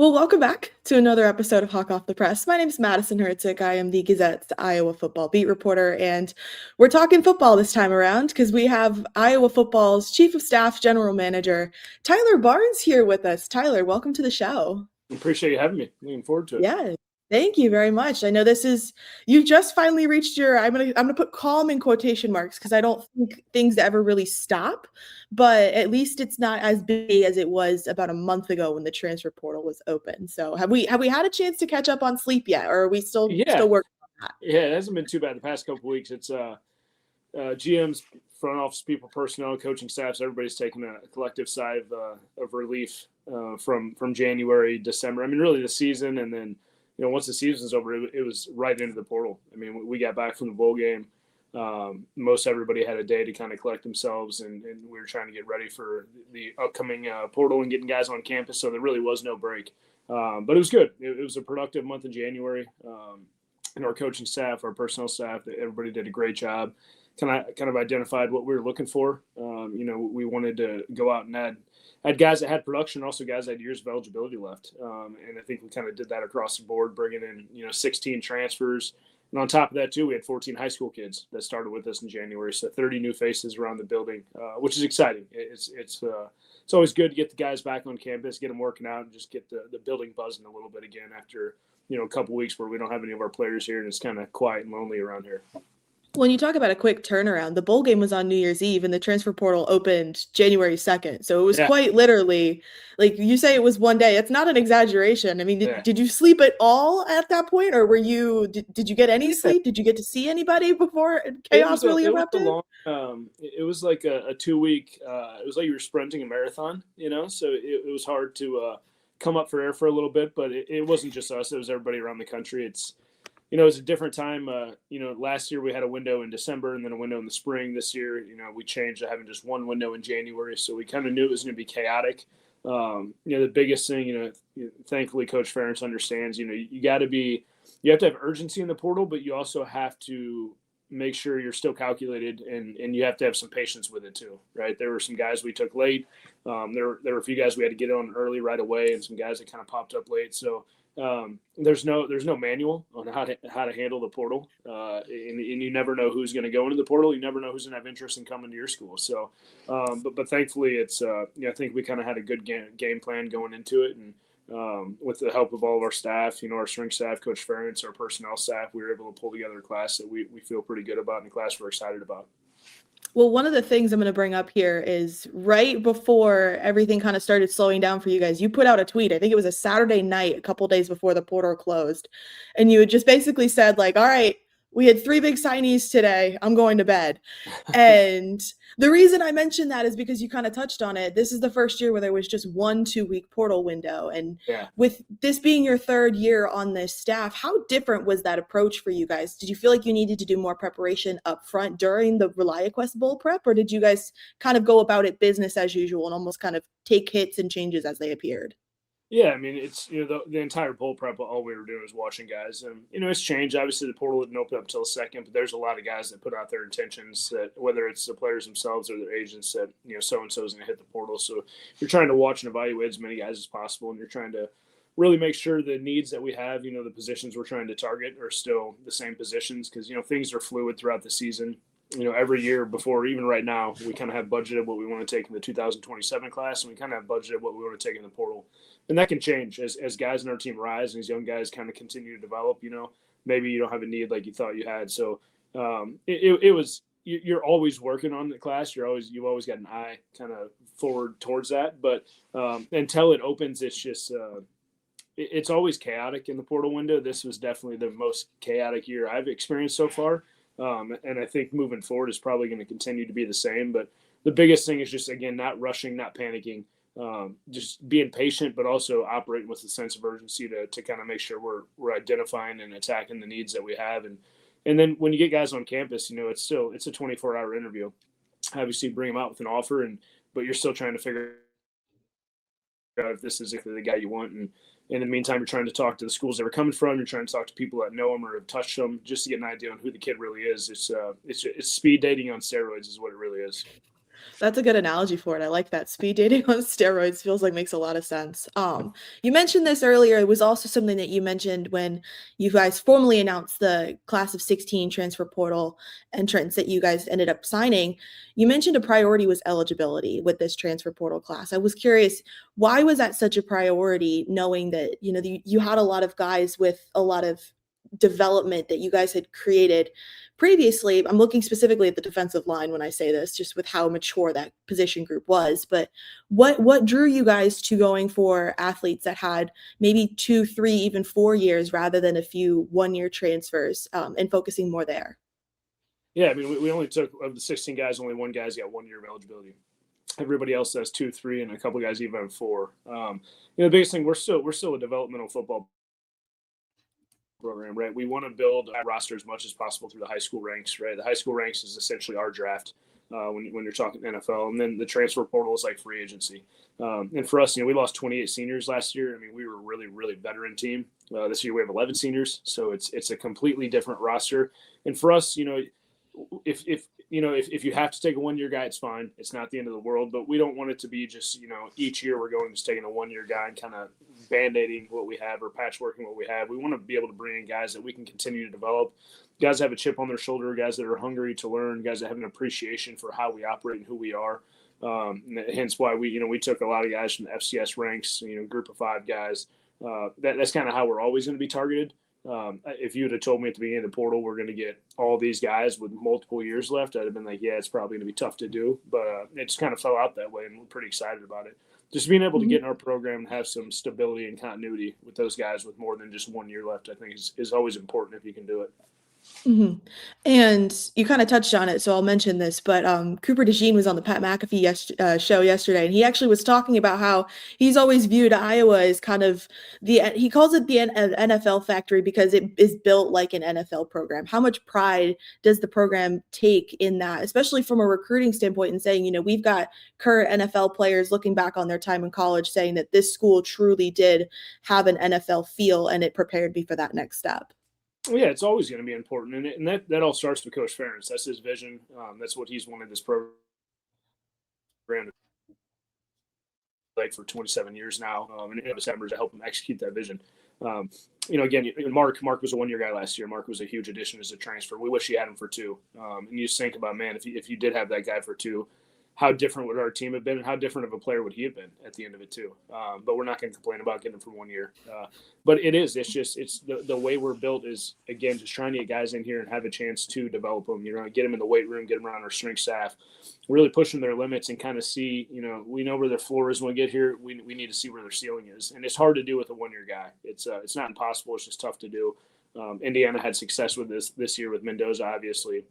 Well, welcome back to another episode of Hawk Off the Press. My name is Madison Hricik. I am the Gazette Iowa football beat reporter, and we're talking football this time around because we have Iowa football's chief of staff, general manager, Tyler Barnes here with us. Tyler, welcome to the show. Appreciate you having me. Looking forward to it. Yeah. Thank you very much. I know you've just finally reached I'm gonna put calm in quotation marks because I don't think things ever really stop, but at least it's not as busy as it was about a month ago when the transfer portal was open. So have we had a chance to catch up on sleep yet, or are we still working on that? Yeah, it hasn't been too bad the past couple of weeks. It's GMs, front office people, personnel, coaching staffs, everybody's taking a collective sigh of relief from January, December. I mean, really the season, and then once the season's over, it was right into the portal. I mean, we got back from the bowl game. Most everybody had a day to kind of collect themselves, and we were trying to get ready for the upcoming portal and getting guys on campus. So there really was no break, but it was good. It was a productive month in January, and our coaching staff, our personnel staff, everybody did a great job. Kind of identified what we were looking for. We wanted to go out and had guys that had production, also guys that had years of eligibility left. And I think we kind of did that across the board, bringing in, 16 transfers. And on top of that, too, we had 14 high school kids that started with us in January. So 30 new faces around the building, which is exciting. It's always good to get the guys back on campus, get them working out, and just get the building buzzing a little bit again after, a couple weeks where we don't have any of our players here and it's kind of quiet and lonely around here. When you talk about a quick turnaround, the bowl game was on New Year's Eve and the transfer portal opened January 2nd. So it was quite literally, like you say, it was one day. It's not an exaggeration. I mean, did you sleep at all at that point, or did you get any sleep? Did you get to see anybody before chaos really erupted? It was like a 2-week, it was like you were sprinting a marathon, so it was hard to come up for air for a little bit, but it wasn't just us. It was everybody around the country. It's a different time. Last year we had a window in December and then a window in the spring. This year, we changed to having just one window in January. So we kind of knew it was going to be chaotic. The biggest thing, thankfully Coach Ferentz understands, you have to have urgency in the portal, but you also have to make sure you're still calculated and you have to have some patience with it too, right? There were some guys we took late. There were a few guys we had to get on early right away and some guys that kind of popped up late. So, there's no manual on how to handle the portal, and you never know who's going to go into the portal. You never know who's going to have interest in coming to your school. So, but thankfully, it's I think we kind of had a good game plan going into it, and with the help of all of our staff, our strength staff, Coach Ferentz, our personnel staff, we were able to pull together a class that we feel pretty good about and a class we're excited about. Well, one of the things I'm going to bring up here is right before everything kind of started slowing down for you guys, you put out a tweet. I think it was a Saturday night, a couple days before the portal closed. And you had just basically said, like, all right, we had 3 big signees today. I'm going to bed. And the reason I mentioned that is because you kind of touched on it. This is the first year where there was just 1 2-week portal window. And with this being your 3rd year on this staff, how different was that approach for you guys? Did you feel like you needed to do more preparation up front during the ReliaQuest Bowl prep? Or did you guys kind of go about it business as usual and almost kind of take hits and changes as they appeared? Yeah, I mean, it's, the entire bowl prep, all we were doing was watching guys. And, it's changed. Obviously, the portal didn't open up until the 2nd, but there's a lot of guys that put out their intentions that whether it's the players themselves or their agents that, so-and-so is going to hit the portal. So you're trying to watch and evaluate as many guys as possible, and you're trying to really make sure the needs that we have, the positions we're trying to target are still the same positions because, things are fluid throughout the season. Every year before, even right now, we kind of have budgeted what we want to take in the 2027 class, and we kind of have budgeted what we want to take in the portal. And that can change as guys in our team rise and these young guys kind of continue to develop. Maybe you don't have a need like you thought you had. So you're always working on the class. You've always got an eye kind of forward towards that. But until it opens, it's just it's always chaotic in the portal window. This was definitely the most chaotic year I've experienced so far. And I think moving forward is probably going to continue to be the same. But the biggest thing is just, again, not rushing, not panicking, just being patient, but also operating with a sense of urgency to kind of make sure we're identifying and attacking the needs that we have. And then when you get guys on campus, it's a 24-hour interview. Obviously, bring them out with an offer, but you're still trying to figure out if this is the guy you want. And in the meantime, you're trying to talk to the schools they were coming from. You're trying to talk to people that know them or have touched them just to get an idea on who the kid really is. It's speed dating on steroids is what it really is. That's a good analogy for it. I like that. Speed dating on steroids feels like makes a lot of sense. You mentioned this earlier. It was also something that you mentioned when you guys formally announced the class of 16 transfer portal entrants that you guys ended up signing. You mentioned a priority was eligibility with this transfer portal class. I was curious, why was that such a priority, knowing that, you had a lot of guys with a lot of development that you guys had created previously? I'm looking specifically at the defensive line when I say this, just with how mature that position group was. But what drew you guys to going for athletes that had maybe 2, 3, even 4 years rather than a few 1-year transfers, and focusing more there? Yeah, I mean, we only took of the 16 guys, only one guy's got 1 year of eligibility. Everybody else has 2, 3, and a couple guys even have 4. The biggest thing, we're still a developmental football program, right? We want to build a roster as much as possible through the high school ranks, right? The high school ranks is essentially our draft when you're talking NFL, and then the transfer portal is like free agency. And for us, we lost 28 seniors last year. I mean, we were a really, really veteran team. This year we have 11 seniors, so it's a completely different roster. And for us, if you have to take a 1 year guy, it's fine. It's not the end of the world, but we don't want it to be just, each year we're going to taking a 1 year guy and kind of band-aiding what we have or patchworking what we have. We want to be able to bring in guys that we can continue to develop, guys that have a chip on their shoulder, guys that are hungry to learn, guys that have an appreciation for how we operate and who we are. Hence why we took a lot of guys from the FCS ranks, group of 5 guys. That's kind of how we're always going to be targeted. If you would have told me at the beginning of the portal we're going to get all these guys with multiple years left, I'd have been like, yeah, it's probably going to be tough to do. But it just kind of fell out that way, and we're pretty excited about it. Just being able to get in our program and have some stability and continuity with those guys with more than just 1 year left, I think is always important if you can do it. Mhm. And you kinda touched on it, so I'll mention this, but, Cooper DeJean was on the Pat McAfee show yesterday, and he actually was talking about how he's always viewed Iowa as kind of he calls it the NFL factory because it is built like an NFL program. How much pride does the program take in that, especially from a recruiting standpoint, and saying, we've got current NFL players looking back on their time in college saying that this school truly did have an NFL feel, and it prepared me for that next step? Well, yeah, it's always going to be important, and that all starts with Coach Ferentz. That's his vision. That's what he's wanted this program to like for 27 years now, and it was December to help him execute that vision. Again, Mark was a 1 year guy last year. Mark was a huge addition as a transfer. We wish he had him for 2. And you just think about, man, if you did have that guy for 2, how different would our team have been, and how different of a player would he have been at the end of it too? But we're not going to complain about getting him for 1 year. But it's the way we're built is, again, just trying to get guys in here and have a chance to develop them. Get them in the weight room, get them around our strength staff, really pushing their limits and kind of see. We know where their floor is when we get here. We need to see where their ceiling is, and it's hard to do with a 1 year guy. It's not impossible. It's just tough to do. Indiana had success with this year with Mendoza, obviously.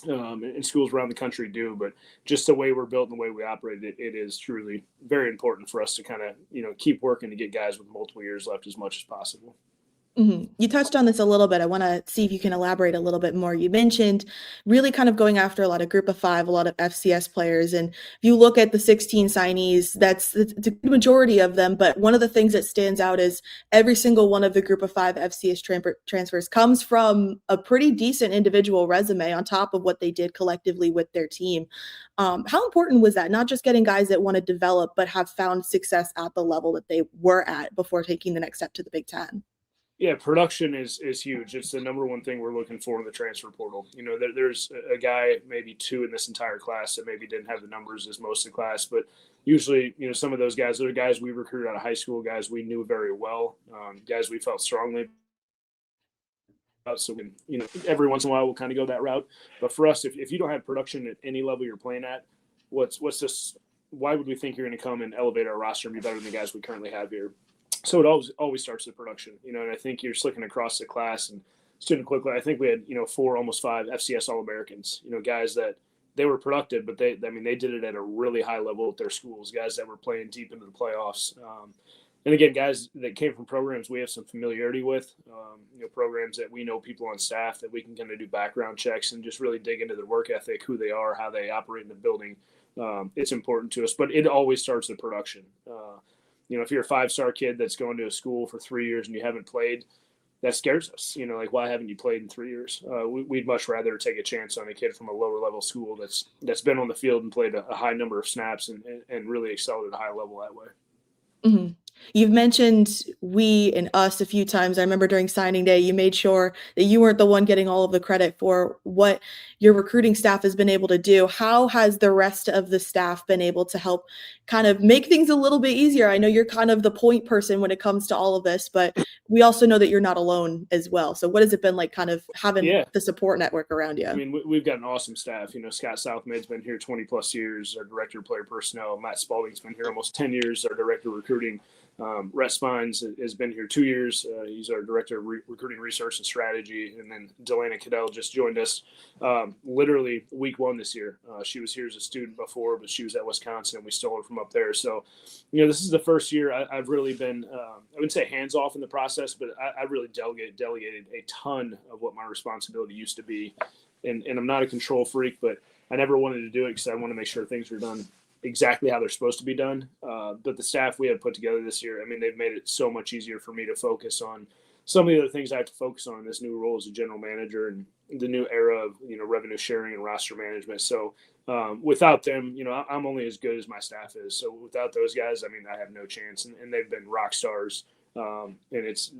And schools around the country do, but just the way we're built and the way we operate, it is truly very important for us to kind of, keep working to get guys with multiple years left as much as possible. Mhm. You touched on this a little bit. I wanna see if you can elaborate a little bit more. You mentioned really kind of going after a lot of group of 5, a lot of FCS players, and if you look at the 16 signees, that's the majority of them, but one of the things that stands out is every single one of the group of 5 FCS transfers comes from a pretty decent individual resume on top of what they did collectively with their team. How important was that? Not just getting guys that wanna develop, but have found success at the level that they were at before taking the next step to the Big Ten? Yeah, production is huge. It's the number one thing we're looking for in the transfer portal. There's a guy, maybe 2 in this entire class that maybe didn't have the numbers as most of the class, but usually, some of those guys are guys we recruited out of high school, guys we knew very well, guys we felt strongly about. So, every once in a while we'll kind of go that route. But for us, if you don't have production at any level you're playing at, what's this? Why would we think you're going to come and elevate our roster and be better than the guys we currently have here? So it always starts with production, and I think you're just looking across the class and student quickly. I think we had 4, almost 5 FCS All-Americans, guys that they were productive, but they did it at a really high level at their schools. Guys that were playing deep into the playoffs, and again, guys that came from programs we have some familiarity with, programs that we know people on staff that we can kind of do background checks and just really dig into their work ethic, who they are, how they operate in the building. It's important to us, but it always starts with production. If you're a 5-star kid that's going to a school for 3 years and you haven't played, that scares us. Like, why haven't you played in 3 years? We'd much rather take a chance on a kid from a lower level school that's been on the field and played a high number of snaps and really excelled at a high level that way. Mhm. You've mentioned we and us a few times. I remember during signing day, you made sure that you weren't the one getting all of the credit for what your recruiting staff has been able to do. How has the rest of the staff been able to help kind of make things a little bit easier? I know you're kind of the point person when it comes to all of this, but we also know that you're not alone as well. So what has it been like kind of having Yeah. the support network around I you? mean, we've got an awesome staff. Scott Southmade's been here 20 plus years, our director of player personnel. Matt Spalding's been here almost 10 years, our director of recruiting. Rhett Spines has been here 2 years. He's our director of recruiting research and strategy. And then Delana Cadell just joined us literally week 1 this year. She was here as a student before, but she was at Wisconsin, and we stole her from up there. So, this is the first year I've really been, I wouldn't say hands off in the process, but I really delegated a ton of what my responsibility used to be. And I'm not a control freak, but I never wanted to do it because I want to make sure things are done exactly how they're supposed to be done. But the staff we have put together this year, I mean, they've made it so much easier for me to focus on some of the other things I have to focus on in this new role as a general manager and the new era of, revenue sharing and roster management. So without them, I'm only as good as my staff is. So without those guys, I mean, I have no chance. And they've been rock stars. And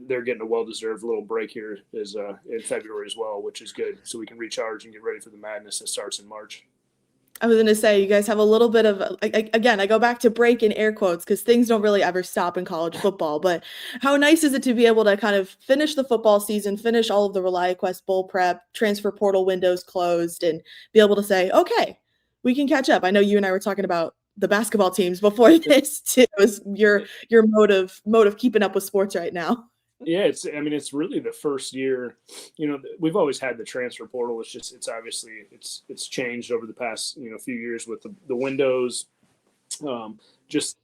they're getting a well-deserved little break here in February as well, which is good. So we can recharge and get ready for the madness that starts in March. I was gonna say you guys have a little bit of again, I go back to break in air quotes because things don't really ever stop in college football. But how nice is it to be able to kind of finish the football season, finish all of the ReliaQuest bowl prep, transfer portal windows closed, and be able to say, okay, we can catch up. I know you and I were talking about the basketball teams before this too. Is your mode of keeping up with sports right now? Yeah, it's really the first year. We've always had the transfer portal. It's obviously it's changed over the past few years with the windows, just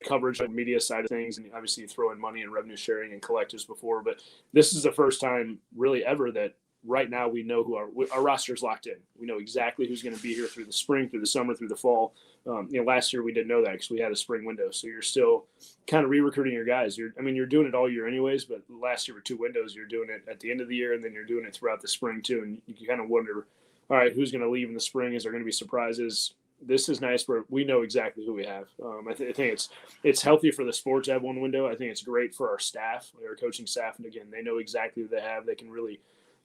coverage on media side of things, and obviously you throw in money and revenue sharing and collectives before. But this is the first time really ever that right now we know who our roster is locked in. We know exactly who's going to be here through the spring, through the summer, through the fall. Last year we didn't know that because we had a spring window. So you're still kind of re-recruiting your guys. You're doing it all year anyways, but last year with 2 windows, you're doing it at the end of the year and then you're doing it throughout the spring too. And you kind of wonder, all right, who's going to leave in the spring? Is there going to be surprises? This is nice where we know exactly who we have. I think it's healthy for the sport to have 1 window. I think it's great for our staff, our coaching staff. And again, they know exactly who they have. They can really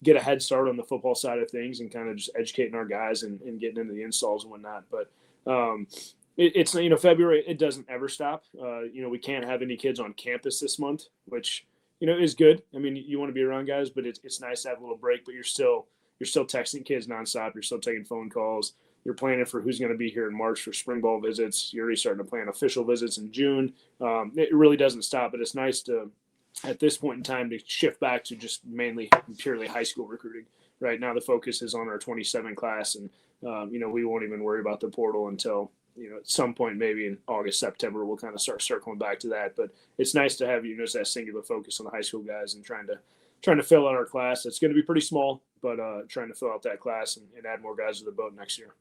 get a head start on the football side of things and kind of just educating our guys and getting into the installs and whatnot. But it's February, it doesn't ever stop. We can't have any kids on campus this month, which is good. I mean, you want to be around guys, but it's nice to have a little break. But you're still texting kids nonstop. You're still taking phone calls. You're planning for who's going to be here in March for spring ball visits. You're already starting to plan official visits in June. It really doesn't stop, but it's nice to, at this point in time, to shift back to just mainly purely high school recruiting. Right now, the focus is on our 27 class, and we won't even worry about the portal until at some point, maybe in August, September, we'll kind of start circling back to that. But it's nice to have just that singular focus on the high school guys and trying to fill out our class. It's going to be pretty small, but trying to fill out that class and add more guys to the boat next year.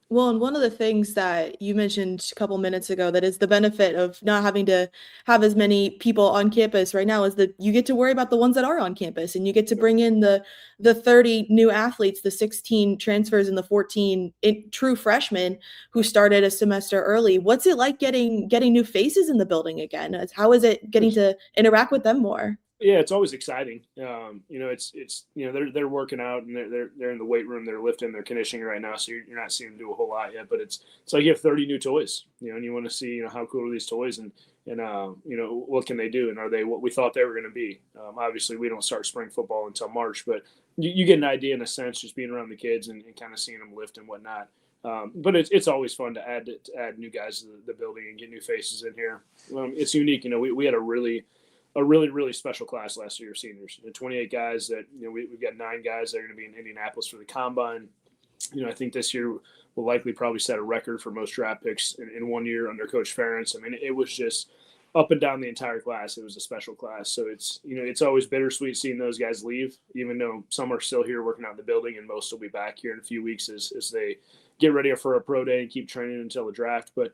Well, and one of the things that you mentioned a couple minutes ago that is the benefit of not having to have as many people on campus right now is that you get to worry about the ones that are on campus and you get to bring in the 30 new athletes, the 16 transfers and the 14 true freshmen who started a semester early. What's it like getting new faces in the building again? How is it getting to interact with them more? Yeah, it's always exciting. They're working out and they're in the weight room. They're lifting, they're conditioning right now. So you're not seeing them do a whole lot yet. But it's like you have 30 new toys. And you want to see how cool are these toys and what can they do and are they what we thought they were going to be. Obviously, we don't start spring football until March, but you get an idea in a sense just being around the kids and kind of seeing them lift and whatnot. But it's always fun to add new guys to the building and get new faces in here. It's unique. We had a really special class last year, seniors. 28 guys that, we've got 9 guys that are going to be in Indianapolis for the combine. I think this year will likely probably set a record for most draft picks in 1 year under Coach Ferentz. I mean, it was just up and down the entire class. It was a special class. So it's always bittersweet seeing those guys leave, even though some are still here working out in the building and most will be back here in a few weeks as they get ready for a pro day and keep training until the draft. But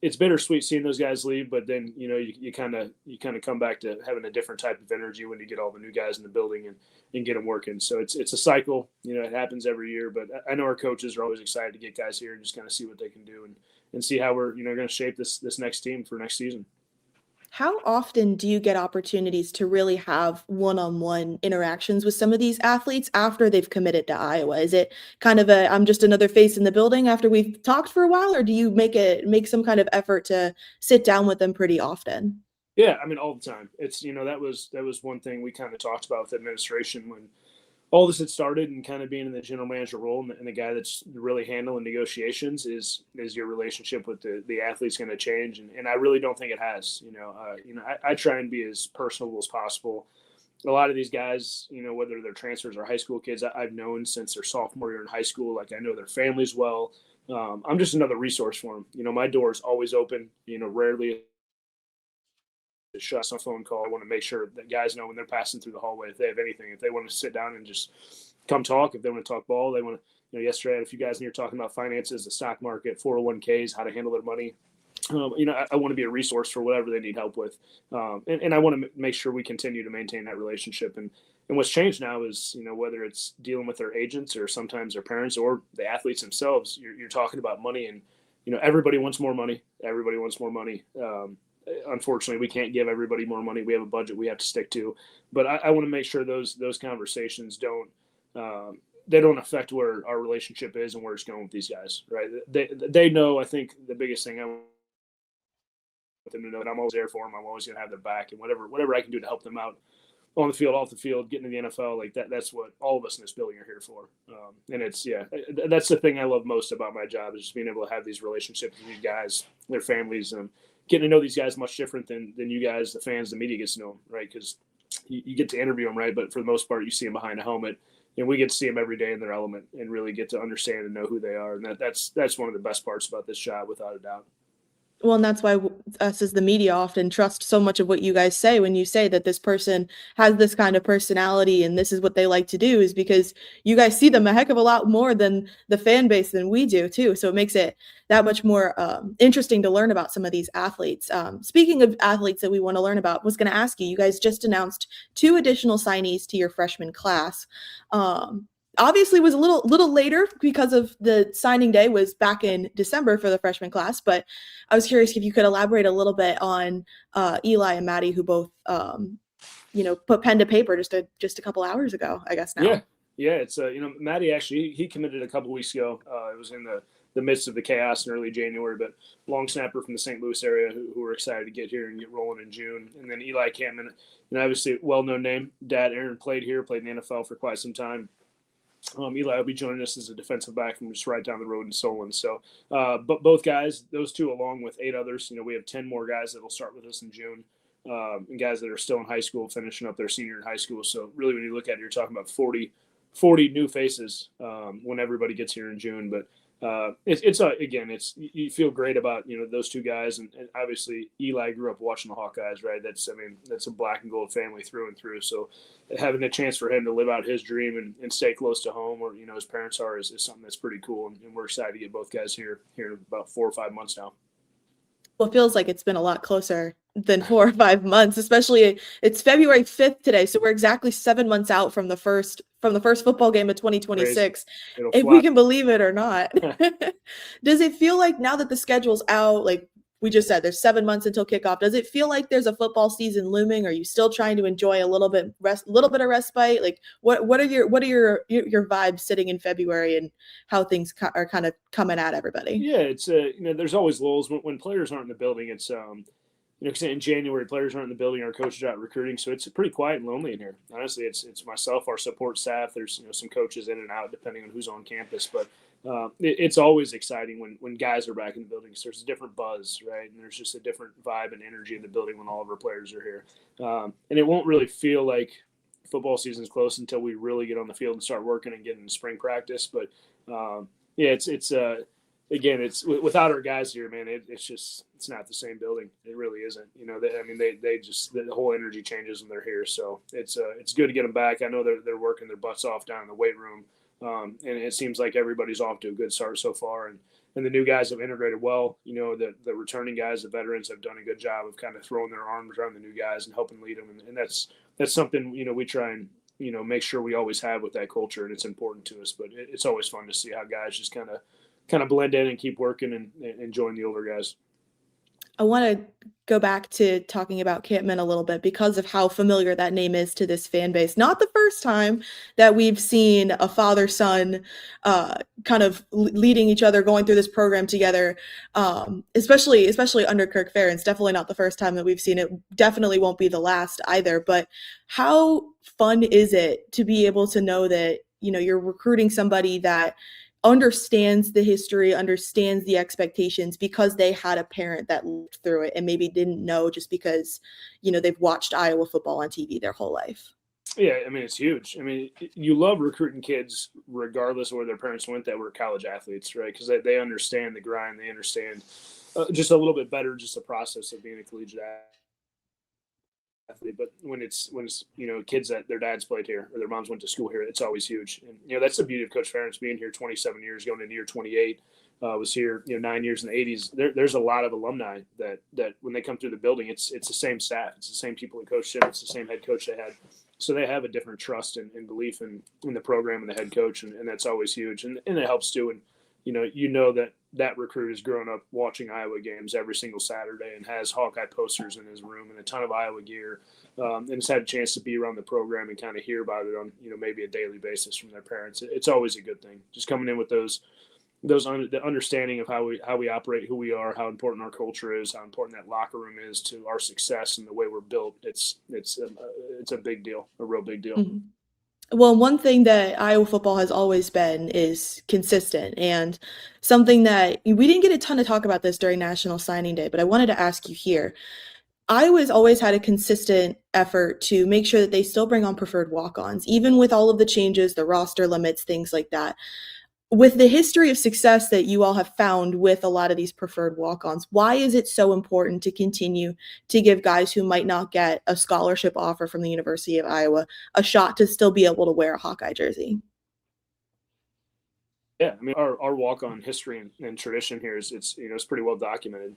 it's bittersweet seeing those guys leave, but then, you kind of come back to having a different type of energy when you get all the new guys in the building and get them working. So it's a cycle, it happens every year, but I know our coaches are always excited to get guys here and just kind of see what they can do and see how we're, going to shape this next team for next season. How often do you get opportunities to really have one-on-one interactions with some of these athletes after they've committed to Iowa? Is it kind of a I'm just another face in the building after we've talked for a while, or do you make some kind of effort to sit down with them pretty often? Yeah, I mean, all the time. It's, that was one thing we kind of talked about with the administration when all this had started, and kind of being in the general manager role and the guy that's really handling negotiations is your relationship with the athlete's going to change. And I really don't think it has. I try and be as personable as possible. A lot of these guys, whether they're transfers or high school kids, I've known since their sophomore year in high school. Like, I know their families well. I'm just another resource for them. My door is always open. Rarely shut on a phone call. I want to make sure that guys know when they're passing through the hallway, if they have anything, if they want to sit down and just come talk, if they want to talk ball, they want to, yesterday I had a few guys in here talking about finances, the stock market, 401ks, how to handle their money. I want to be a resource for whatever they need help with. And I want to make sure we continue to maintain that relationship. And what's changed now is, whether it's dealing with their agents or sometimes their parents or the athletes themselves, you're talking about money, and, everybody wants more money. Everybody wants more money. Unfortunately, we can't give everybody more money. We have a budget we have to stick to, but I want to make sure those conversations they don't affect where our relationship is and where it's going with these guys. Right? They know. I think the biggest thing I want them to know that I'm always there for them. I'm always going to have their back, and whatever I can do to help them out on the field, off the field, getting to the NFL, like that. That's what all of us in this building are here for. And that's the thing I love most about my job, is just being able to have these relationships with these guys, their families, and getting to know these guys much different than you guys, the fans, the media gets to know them, right? Because you get to interview them, right? But for the most part, you see them behind a helmet, and we get to see them every day in their element and really get to understand and know who they are. And that's one of the best parts about this job, without a doubt. Well, and that's why us as the media often trust so much of what you guys say when you say that this person has this kind of personality and this is what they like to do, is because you guys see them a heck of a lot more than the fan base than we do too. So it makes it that much more interesting to learn about some of these athletes. Speaking of athletes that we want to learn about, was going to ask you, you guys just announced 2 additional signees to your freshman class. Obviously was a little later because of the signing day was back in December for the freshman class, but I was curious if you could elaborate a little bit on Eli and Maddie, who both put pen to paper just a couple hours ago, I guess now. Yeah, it's Maddie actually he committed a couple weeks ago. It was in the midst of the chaos in early January, but long snapper from the St. Louis area who were excited to get here and get rolling in June. And then Eli Campman, obviously well-known name. Dad Aaron played in the NFL for quite some time. Eli will be joining us as a defensive back from just right down the road in Solon. So, but both guys, those 2, along with 8 others, we have 10 more guys that will start with us in June, and guys that are still in high school, finishing up their senior in high school. So really, when you look at it, you're talking about 40 new faces when everybody gets here in June. But it's you feel great about those 2 guys, and obviously Eli grew up watching the Hawkeyes, right? That's a black and gold family through and through. So having a chance for him to live out his dream and stay close to home, where his parents are, is something that's pretty cool. And we're excited to get both guys here in about 4 or 5 months now. Well, it feels like it's been a lot closer than 4 or 5 months, especially it's February 5th today. So we're exactly 7 months out from the first football game of 2026, if we can believe it or not. Does it feel like now that the schedule's out, like we just said, there's 7 months until kickoff, does it feel like there's a football season looming? Are you still trying to enjoy a little bit of respite? Like what are your vibes sitting in February and how things are kind of coming at everybody? Yeah, it's there's always lulls when players aren't in the building. It's because in January players aren't in the building, our coaches are out recruiting, so it's pretty quiet and lonely in here. Honestly, it's myself, our support staff. There's some coaches in and out depending on who's on campus, but it's always exciting when guys are back in the building, because there's a different buzz, right? And there's just a different vibe and energy in the building when all of our players are here. And it won't really feel like football season's close until we really get on the field and start working and get into spring practice. But again, it's without our guys here, man. It's not the same building. It really isn't. They just the whole energy changes when they're here. So it's good to get them back. I know they're working their butts off down in the weight room, and it seems like everybody's off to a good start so far. And and the new guys have integrated well. You know, the returning guys, the veterans, have done a good job of kind of throwing their arms around the new guys and helping lead them. And that's something, you know, we try and, you know, make sure we always have with that culture, and it's important to us. But it's always fun to see how guys just kind of blend in and keep working and join the older guys. I want to go back to talking about Campman a little bit because of how familiar that name is to this fan base. Not the first time that we've seen a father-son kind of leading each other, going through this program together, especially under Kirk Ferentz. Definitely not the first time that we've seen it. Definitely won't be the last either. But how fun is it to be able to know that, you know, you're recruiting somebody that understands the history, understands the expectations because they had a parent that lived through it and maybe didn't know just because, you know, they've watched Iowa football on TV their whole life. Yeah, I mean, it's huge. I mean, you love recruiting kids regardless of where their parents went that were college athletes, right? Because they understand the grind. They understand just a little bit better just the process of being a collegiate athlete. But when it's you know, kids that their dads played here or their moms went to school here, it's always huge. And you know, that's the beauty of Coach Ferentz being here 27 years, going into year 28. Was here, you know, 9 years in the 80s. There's a lot of alumni that when they come through the building, it's the same staff, it's the same people that coached him, it's the same head coach they had. So they have a different trust and belief in the program and the head coach, and that's always huge. And it helps too. And you know that recruit has grown up watching Iowa games every single Saturday and has Hawkeye posters in his room and a ton of Iowa gear, and has had a chance to be around the program and kind of hear about it on, you know, maybe a daily basis from their parents. It's always a good thing. Just coming in with the understanding of how we operate, who we are, how important our culture is, how important that locker room is to our success and the way we're built. It's a big deal, a real big deal. Mm-hmm. Well, one thing that Iowa football has always been is consistent, and something that we didn't get a ton of talk about this during National Signing Day, but I wanted to ask you here. Iowa's always had a consistent effort to make sure that they still bring on preferred walk-ons, even with all of the changes, the roster limits, things like that. With the history of success that you all have found with a lot of these preferred walk-ons, why is it so important to continue to give guys who might not get a scholarship offer from the University of Iowa a shot to still be able to wear a Hawkeye jersey? Yeah, I mean, our walk-on history and tradition here is it's pretty well documented.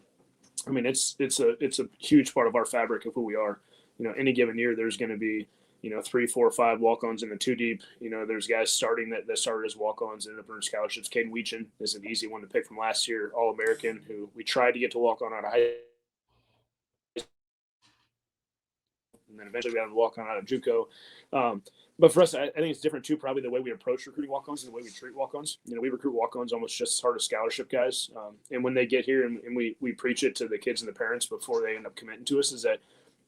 I mean, it's a huge part of our fabric of who we are. You know, any given year there's going to be, you know, 3, 4, 5 walk-ons in the two deep. You know, there's guys starting that started as walk-ons and ended up earning scholarships. Caden Weechin is an easy one to pick from last year, All-American, who we tried to get to walk on out of high school, and then eventually we got him to walk on out of JUCO. But for us, I think it's different too. Probably the way we approach recruiting walk-ons and the way we treat walk-ons. You know, we recruit walk-ons almost just as hard as scholarship guys. And when they get here, and we preach it to the kids and the parents before they end up committing to us, is that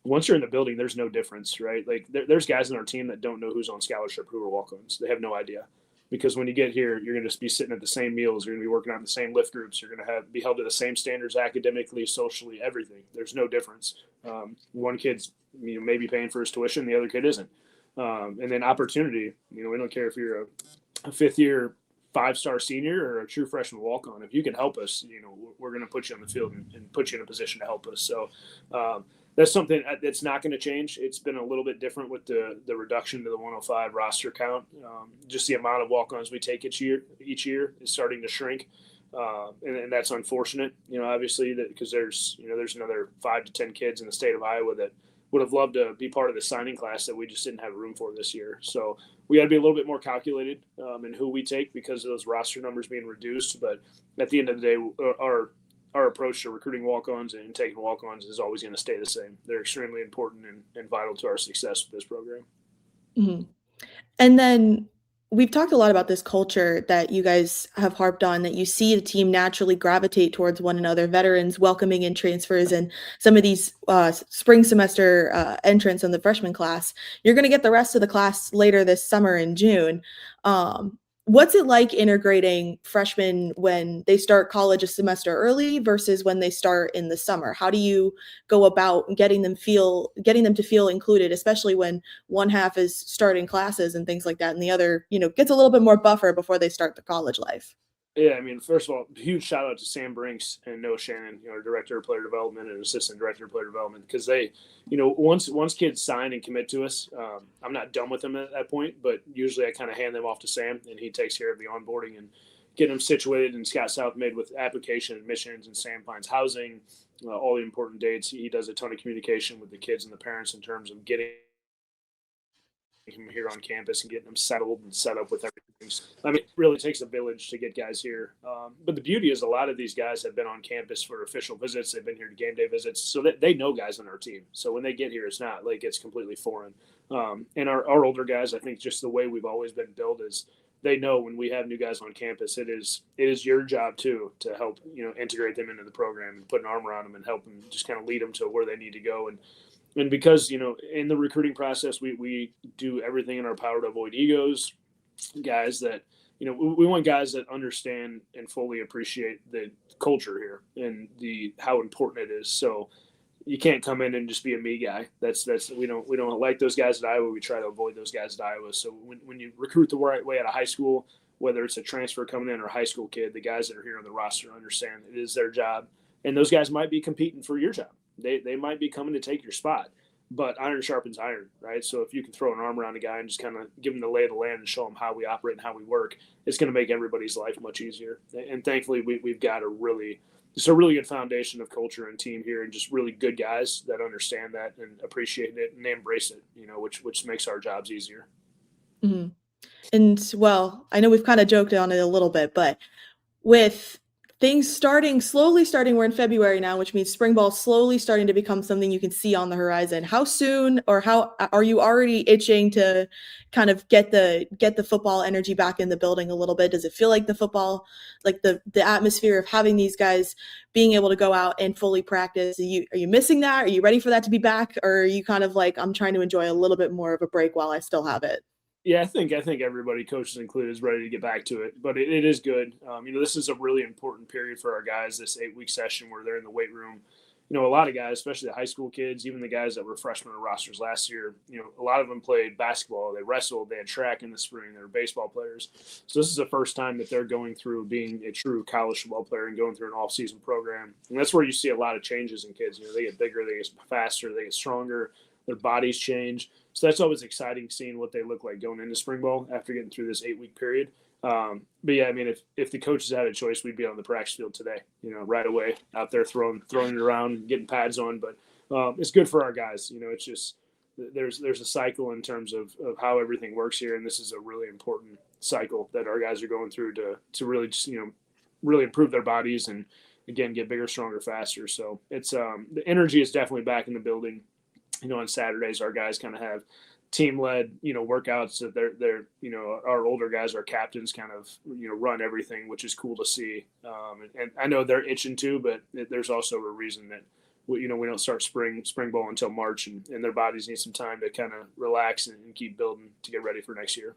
once you're in the building, there's no difference, right? Like there's guys in our team that don't know who's on scholarship, who are walk-ons. They have no idea, because when you get here, you're going to just be sitting at the same meals. You're going to be working on the same lift groups. You're going to be held to the same standards academically, socially, everything. There's no difference. One kid's maybe paying for his tuition, the other kid isn't. And then opportunity. You know, we don't care if you're a fifth-year 5-star senior or a true freshman walk-on. If you can help us, you know, we're going to put you on the field and put you in a position to help us. So that's something that's not going to change. It's been a little bit different with the reduction to the 105 roster count. Just the amount of walk-ons we take each year is starting to shrink. And that's unfortunate, you know, obviously, that because there's another 5 to 10 kids in the state of Iowa that would have loved to be part of the signing class that we just didn't have room for this year. So we got to be a little bit more calculated in who we take because of those roster numbers being reduced. But at the end of the day, our approach to recruiting walk-ons and taking walk-ons is always going to stay the same. They're extremely important and vital to our success with this program. Mm-hmm. And then we've talked a lot about this culture that you guys have harped on, that you see the team naturally gravitate towards one another, veterans welcoming in transfers and some of these spring semester entrants in the freshman class. You're going to get the rest of the class later this summer in June. What's it like integrating freshmen when they start college a semester early versus when they start in the summer? How do you go about getting them to feel included, especially when one half is starting classes and things like that, and the other, you know, gets a little bit more buffer before they start the college life? Yeah, I mean, first of all, huge shout out to Sam Brinks and Noah Shannon, you know, our director of player development and assistant director of player development, because they, you know, once kids sign and commit to us, I'm not done with them at that point, but usually I kind of hand them off to Sam and he takes care of the onboarding and getting them situated in Scott South Mid with application admissions and Sandpines housing, all the important dates. He does a ton of communication with the kids and the parents in terms of getting him here on campus and getting them settled and set up with everything. I mean, it really takes a village to get guys here. But the beauty is a lot of these guys have been on campus for official visits. They've been here to game day visits, so that they know guys on our team. So when they get here, it's not like it's completely foreign. And our older guys, I think just the way we've always been built is they know when we have new guys on campus, it is your job too to help integrate them into the program and put an arm around them and help them just kind of lead them to where they need to go. And because, in the recruiting process, we do everything in our power to avoid egos, guys that, we want guys that understand and fully appreciate the culture here and how important it is. So you can't come in and just be a me guy. We don't like those guys at Iowa. We try to avoid those guys at Iowa. So when you recruit the right way out of high school, whether it's a transfer coming in or a high school kid, the guys that are here on the roster understand it is their job. And those guys might be competing for your job. They might be coming to take your spot, but iron sharpens iron, right? So if you can throw an arm around a guy and just kind of give him the lay of the land and show him how we operate and how we work, it's going to make everybody's life much easier. And thankfully, we've got a really good foundation of culture and team here, and just really good guys that understand that and appreciate it and they embrace it, which makes our jobs easier. Mm-hmm. And well, I know we've kind of joked on it a little bit, but with things slowly starting, we're in February now, which means spring ball slowly starting to become something you can see on the horizon. How soon, or how are you already itching to kind of get the football energy back in the building a little bit? Does it feel like the football, like the atmosphere of having these guys being able to go out and fully practice? Are you missing that? Are you ready for that to be back? Or are you kind of like, I'm trying to enjoy a little bit more of a break while I still have it? Yeah, I think everybody, coaches included, is ready to get back to it. But it is good. This is a really important period for our guys. This 8-week session where they're in the weight room. A lot of guys, especially the high school kids, even the guys that were freshmen on rosters last year, a lot of them played basketball. They wrestled. They had track in the spring. They were baseball players. So this is the first time that they're going through being a true college football player and going through an off-season program. And that's where you see a lot of changes in kids. They get bigger, they get faster, they get stronger, their bodies change. So that's always exciting, seeing what they look like going into spring ball after getting through this 8-week period. But yeah, I mean, if the coaches had a choice, we'd be on the practice field today, right away out there throwing it around, getting pads on. But it's good for our guys. It's just there's a cycle in terms of how everything works here, and this is a really important cycle that our guys are going through to really just really improve their bodies and again get bigger, stronger, faster. So it's the energy is definitely back in the building. On Saturdays, our guys kind of have team-led, workouts that they're our older guys, our captains kind of, run everything, which is cool to see. And I know they're itching too, but there's also a reason that, we don't start spring ball until March, and their bodies need some time to kind of relax and keep building to get ready for next year.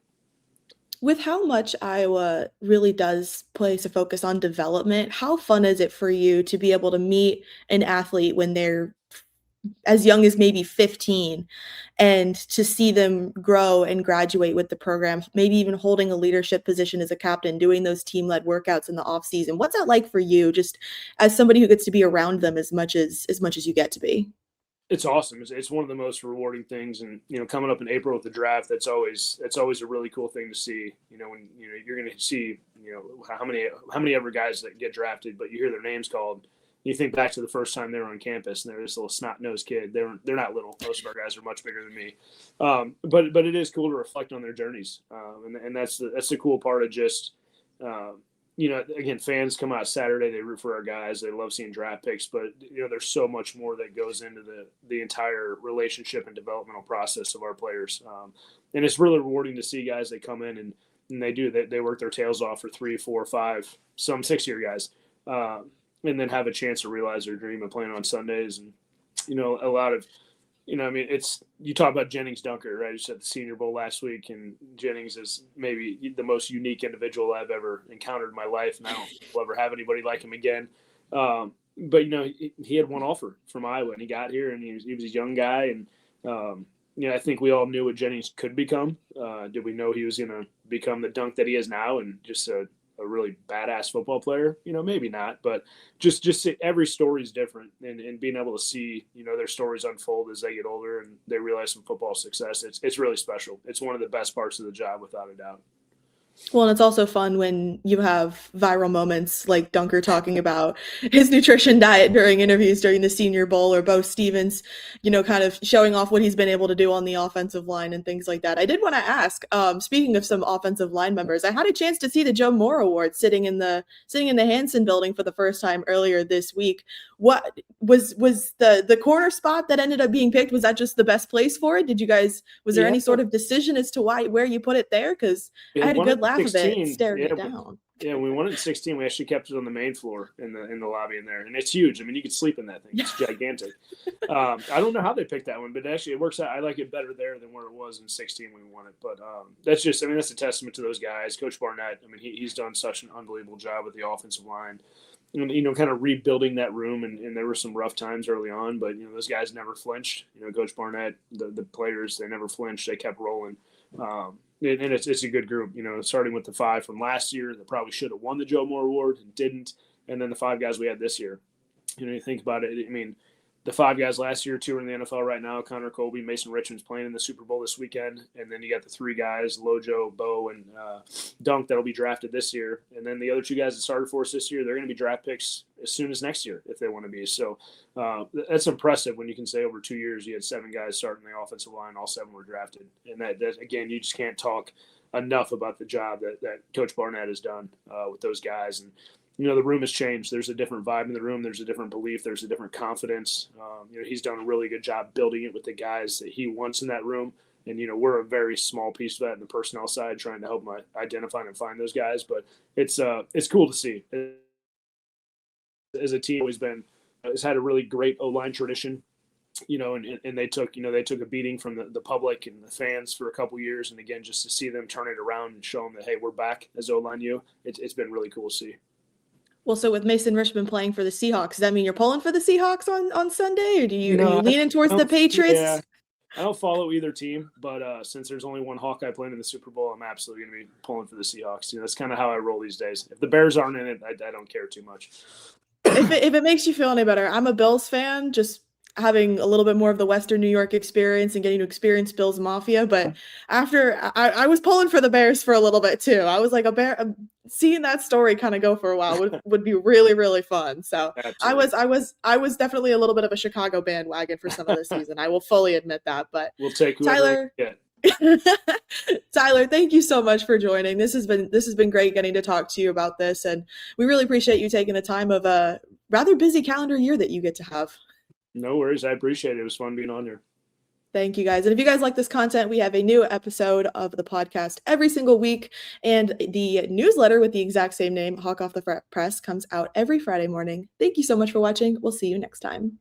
With how much Iowa really does place a focus on development, how fun is it for you to be able to meet an athlete when they're as young as maybe 15 and to see them grow and graduate with the program, maybe even holding a leadership position as a captain, doing those team-led workouts in the off season? What's that like for you, just as somebody who gets to be around them as much as you get to be? It's awesome. It's one of the most rewarding things, and coming up in April with the draft, that's always a really cool thing to see. When you're going to see how many ever guys that get drafted, but you hear their names called. You think back to the first time they were on campus, and they're this little snot-nosed kid. They're not little. Most of our guys are much bigger than me, but it is cool to reflect on their journeys, and that's the cool part of just. Again, fans come out Saturday, they root for our guys. They love seeing draft picks, but there's so much more that goes into the entire relationship and developmental process of our players. And it's really rewarding to see guys that come in and they work their tails off for 3, 4, 5, some 6-year guys, and then have a chance to realize their dream of playing on Sundays. And a lot of it's, you talk about Jennings Dunker, right? Just at the Senior Bowl last week, and Jennings is maybe the most unique individual I've ever encountered in my life, and I don't think we'll ever have anybody like him again. But he had one offer from Iowa, and he got here, and he was a young guy, and I think we all knew what Jennings could become. Did we know he was going to become the dunk that he is now, and just a really badass football player? Maybe not, but just every story is different, and being able to see, their stories unfold as they get older and they realize some football success. It's really special. It's one of the best parts of the job, without a doubt. Well, and it's also fun when you have viral moments like Dunker talking about his nutrition diet during interviews during the Senior Bowl, or Bo Stevens, kind of showing off what he's been able to do on the offensive line and things like that. I did want to ask, speaking of some offensive line members, I had a chance to see the Joe Moore Award sitting in the Hanson building for the first time earlier this week. What was the corner spot that ended up being picked? Was that just the best place for it? Was there Yeah, any sort of decision as to where you put it there? Because I had a good laugh of it staring it down. Yeah, when we won it in 16, we actually kept it on the main floor in the lobby in there, and it's huge. I mean, you could sleep in that thing. It's gigantic. I don't know how they picked that one, but actually it works out. I like it better there than where it was in 16 when we won it. But that's a testament to those guys. Coach Barnett, I mean, he's done such an unbelievable job with the offensive line. And, kind of rebuilding that room, and there were some rough times early on, but, those guys never flinched. Coach Barnett, the players, they never flinched. They kept rolling. And it's a good group, starting with the 5 from last year that probably should have won the Joe Moore Award and didn't. And then the 5 guys we had this year. You think about it, I mean, the 5 guys last year, 2 are in the NFL right now. Connor Colby, Mason Richman's playing in the Super Bowl this weekend. And then you got the 3 guys, Lojo, Bo, and Dunk, that'll be drafted this year. And then the other 2 guys that started for us this year, they're going to be draft picks as soon as next year if they want to be. So that's impressive when you can say over 2 years you had 7 guys starting the offensive line, all 7 were drafted. And that again, you just can't talk enough about the job that Coach Barnett has done with those guys. And the room has changed. There's a different vibe in the room. There's a different belief. There's a different confidence. He's done a really good job building it with the guys that he wants in that room. And, we're a very small piece of that in the personnel side, trying to help them identify and find those guys. But it's cool to see. As a team, has had a really great O-line tradition, and they took a beating from the public and the fans for a couple years. And again, just to see them turn it around and show them that, hey, we're back as O-line U, it's been really cool to see. Well, so with Mason Richman playing for the Seahawks, does that mean you're pulling for the Seahawks on Sunday, or are you leaning towards the Patriots? Yeah, I don't follow either team, but since there's only one Hawkeye playing in the Super Bowl, I'm absolutely going to be pulling for the Seahawks. That's kind of how I roll these days. If the Bears aren't in it, I don't care too much. If it makes you feel any better, I'm a Bills fan, just having a little bit more of the Western New York experience and getting to experience Bills Mafia. But after I was pulling for the Bears for a little bit too. I was like seeing that story kind of go for a while would be really, really fun. So absolutely. I was definitely a little bit of a Chicago bandwagon for some of the season. I will fully admit that. But we'll take Tyler. Tyler, thank you so much for joining. This has been great getting to talk to you about this, and we really appreciate you taking the time of a rather busy calendar year that you get to have. No worries. I appreciate it. It was fun being on here. Thank you, guys. And if you guys like this content, we have a new episode of the podcast every single week. And the newsletter with the exact same name, Hawk Off the Press, comes out every Friday morning. Thank you so much for watching. We'll see you next time.